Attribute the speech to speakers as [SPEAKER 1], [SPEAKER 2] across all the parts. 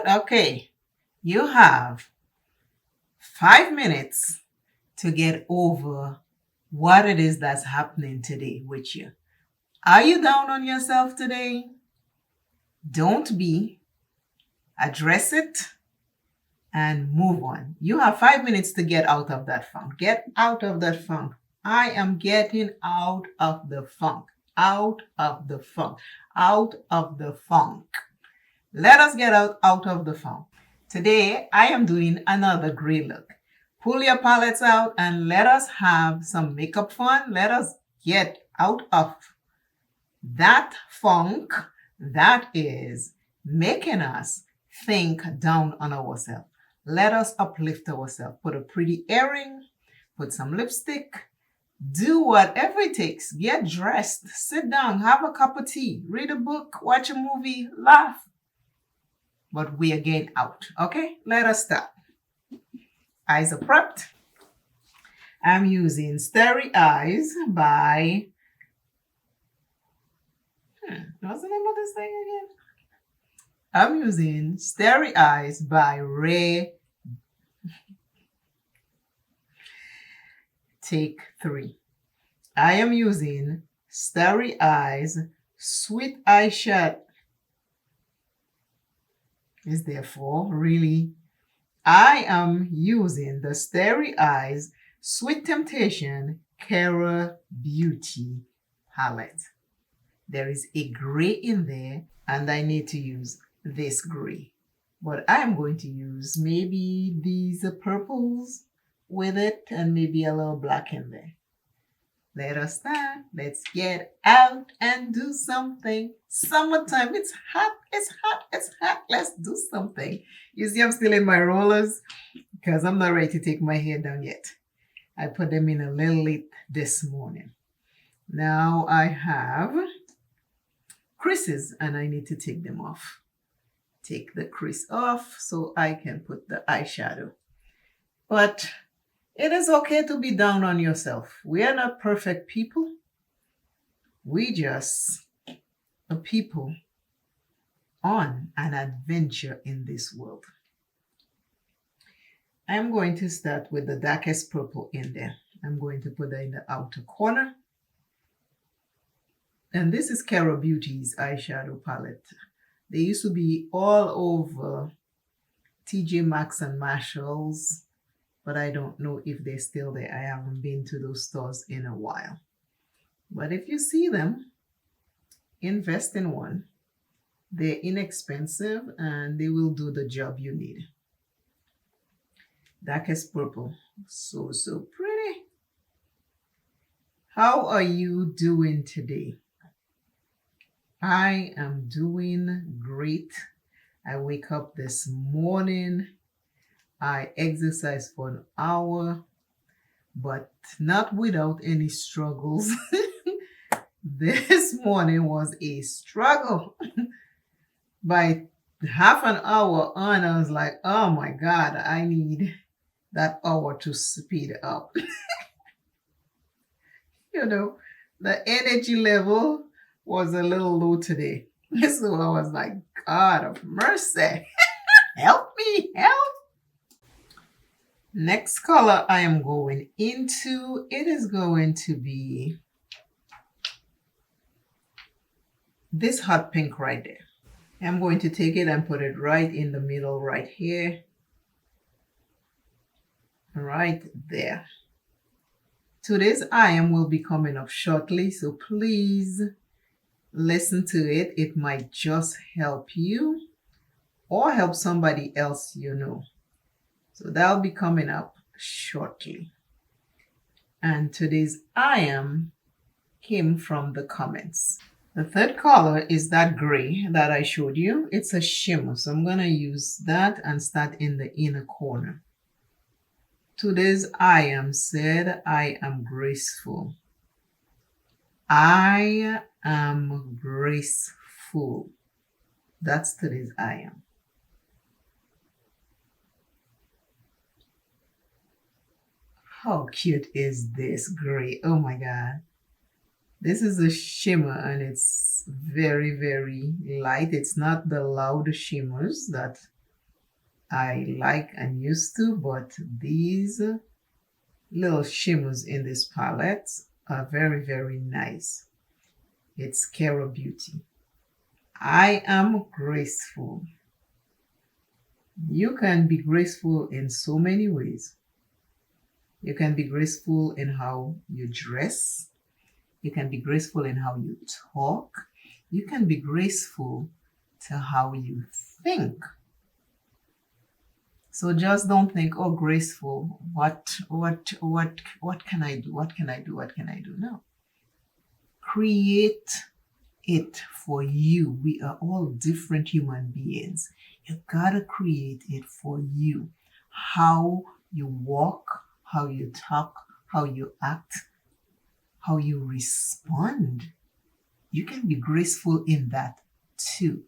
[SPEAKER 1] Okay. You have 5 minutes to get over what it is that's happening today with you. Are you down on yourself today? Don't be. Address it and move on. You have 5 minutes to get out of that funk. Get out of that funk. I am getting out of the funk. Out of the funk. Out of the funk. Let us get out of the funk. Today, I am doing another gray look. Pull your palettes out and let us have some makeup fun. Let us get out of that funk that is making us think down on ourselves. Let us uplift ourselves. Put a pretty earring, put some lipstick, do whatever it takes. Get dressed, sit down, have a cup of tea, read a book, watch a movie, laugh. But we are getting out. Okay, let us start. Eyes are prepped. I'm using Starry Eyes by... what's the name of this thing again? I'm using Starry Eyes by Ray. Take 3. I am using Starry Eyes Sweet Eyeshadow. Is there 4? Really? I am using the Starry Eyes Sweet Temptation Cara Beauty palette. There is a gray in there, and I need to use this gray. But I am going to use maybe these purples with it and maybe a little black in there. Let us start. Let's get out and do something. Summertime. It's hot. It's hot. It's hot. Let's do something. You see, I'm still in my rollers because I'm not ready to take my hair down yet. I put them in a little late this morning. Now I have creases and I need to take them off. Take the crease off so I can put the eyeshadow. But it is okay to be down on yourself. We are not perfect people. We just are people on an adventure in this world. I'm going to start with the darkest purple in there. I'm going to put that in the outer corner. And this is Cara Beauty's eyeshadow palette. They used to be all over TJ Maxx and Marshalls, but I don't know if they're still there. I haven't been to those stores in a while. But if you see them, invest in one. They're inexpensive and they will do the job you need. Darkest purple. So pretty. How are you doing today? I am doing great. I wake up this morning. I exercise for an hour, but not without any struggles. This morning was a struggle. By half an hour on, I was like, oh my God, I need that hour to speed up. You know, the energy level was a little low today. So I was like, God of mercy, help me, help. Next color I am going into, it is going to be this hot pink right there. I'm going to take it and put it right in the middle right here. Right there. Today's iron will be coming up shortly, so please listen to it. It might just help you or help somebody else you know. So that'll be coming up shortly. And today's iron came from the comments. The third color is that gray that I showed you. It's a shimmer, so I'm going to use that and start in the inner corner. Today's I am said, I am graceful. I am graceful. That's today's I am. How cute is this gray? Oh my God. This is a shimmer and it's very, very light. It's not the loud shimmers that I like and used to, but these little shimmers in this palette are very, very nice. It's Cara Beauty. I am graceful. You can be graceful in so many ways. You can be graceful in how you dress. You can be graceful in how you talk. You can be graceful to how you think. So just don't think, oh, graceful. What can I do? What can I do? What can I do? No. Create it for you. We are all different human beings. You gotta create it for you. How you walk, how you talk, how you act, how you respond. You can be graceful in that too.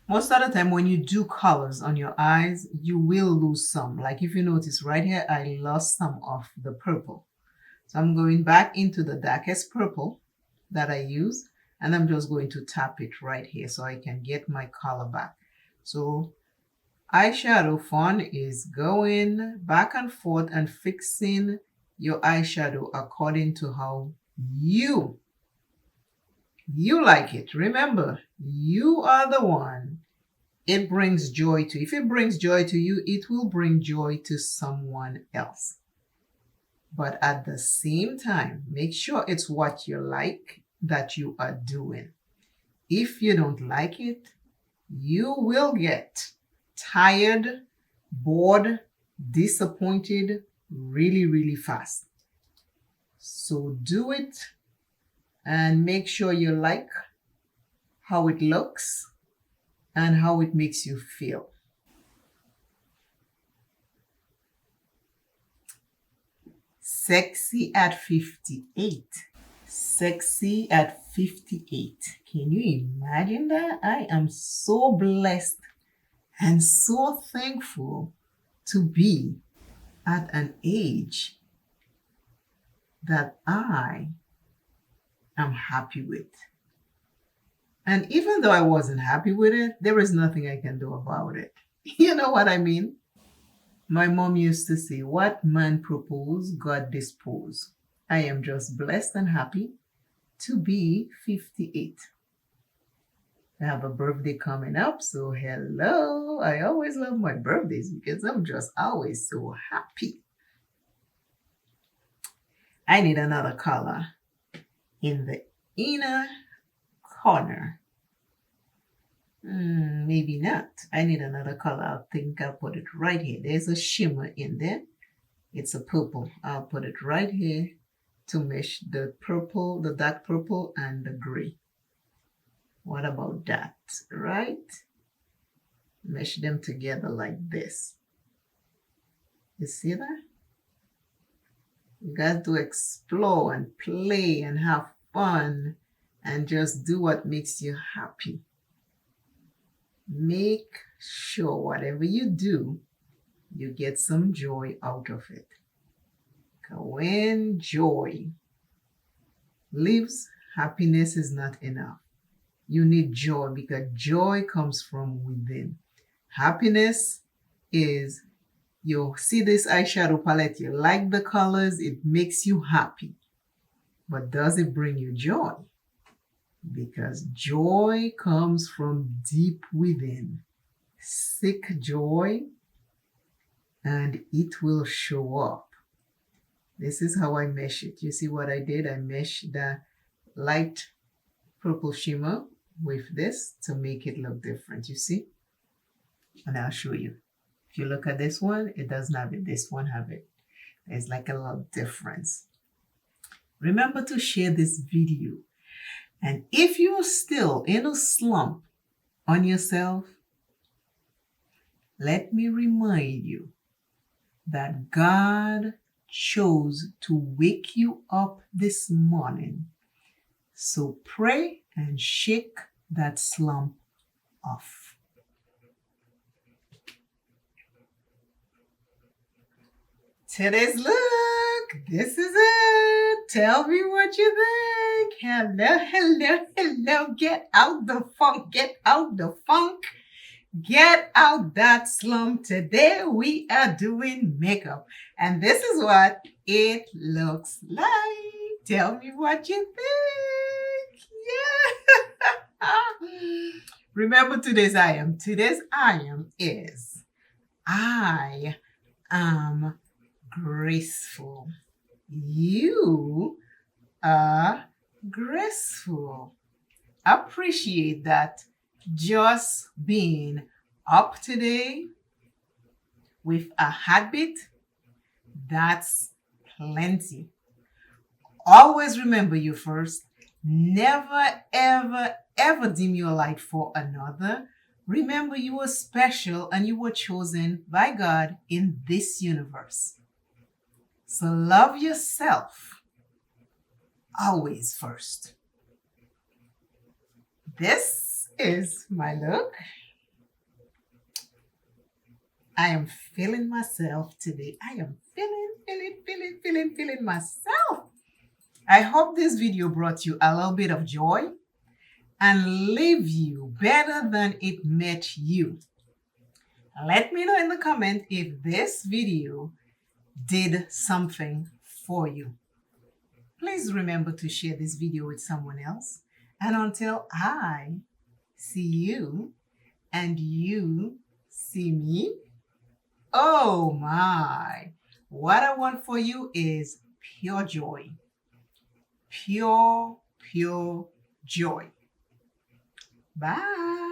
[SPEAKER 1] Most of the time when you do colors on your eyes, you will lose some. Like if you notice right here, I lost some of the purple. So I'm going back into the darkest purple that I use, and I'm just going to tap it right here so I can get my color back. So eyeshadow fun is going back and forth and fixing your eyeshadow according to how you like it. Remember, you are the one it brings joy to. If it brings joy to you, it will bring joy to someone else. But at the same time, make sure it's what you like that you are doing. If you don't like it, you will get tired, bored, disappointed really, really fast. So do it and make sure you like how it looks and how it makes you feel. Sexy at 58. Sexy at 58. Can you imagine that? I am so blessed and so thankful to be at an age that I am happy with. And even though I wasn't happy with it, there is nothing I can do about it. You know what I mean? My mom used to say, what man propose, God dispose. I am just blessed and happy to be 58. I have a birthday coming up, so hello. I always love my birthdays because I'm just always so happy. I need another color in the inner corner. Maybe not. I need another color. I think I'll put it right here. There's a shimmer in there. It's a purple. I'll put it right here to mesh the purple, the dark purple, and the gray. What about that, right? Mesh them together like this. You see that? You got to explore and play and have fun and just do what makes you happy. Make sure whatever you do, you get some joy out of it. When joy leaves, happiness is not enough. You need joy because joy comes from within. Happiness is, you see this eyeshadow palette, you like the colors, it makes you happy. But does it bring you joy? Because joy comes from deep within. Seek joy and it will show up. This is how I mesh it. You see what I did? I meshed the light purple shimmer with this to make it look different. You see? And I'll show you. If you look at this one, it doesn't have it. This one have it. There's like a little difference. Remember to share this video. And if you're still in a slump on yourself, let me remind you that God chose to wake you up this morning. So pray and shake that slump off. Today's look. This is it. Tell me what you think. Hello, hello, hello. Get out the funk. Get out the funk. Get out that slump. Today we are doing makeup. And this is what it looks like. Tell me what you think. Yeah. Remember today's I am. Today's I am is I am graceful. You are graceful. Appreciate that. Just being up today with a habit, that's plenty. Always remember you first. Never, ever, ever dim your light for another. Remember you are special and you were chosen by God in this universe. So love yourself always first. This is my look. I am feeling myself today. I am feeling myself. I hope this video brought you a little bit of joy and leave you better than it met you. Let me know in the comment if this video did something for you. Please remember to share this video with someone else. And until I see you and you see me, oh my, what I want for you is pure joy. Pure joy. Bye.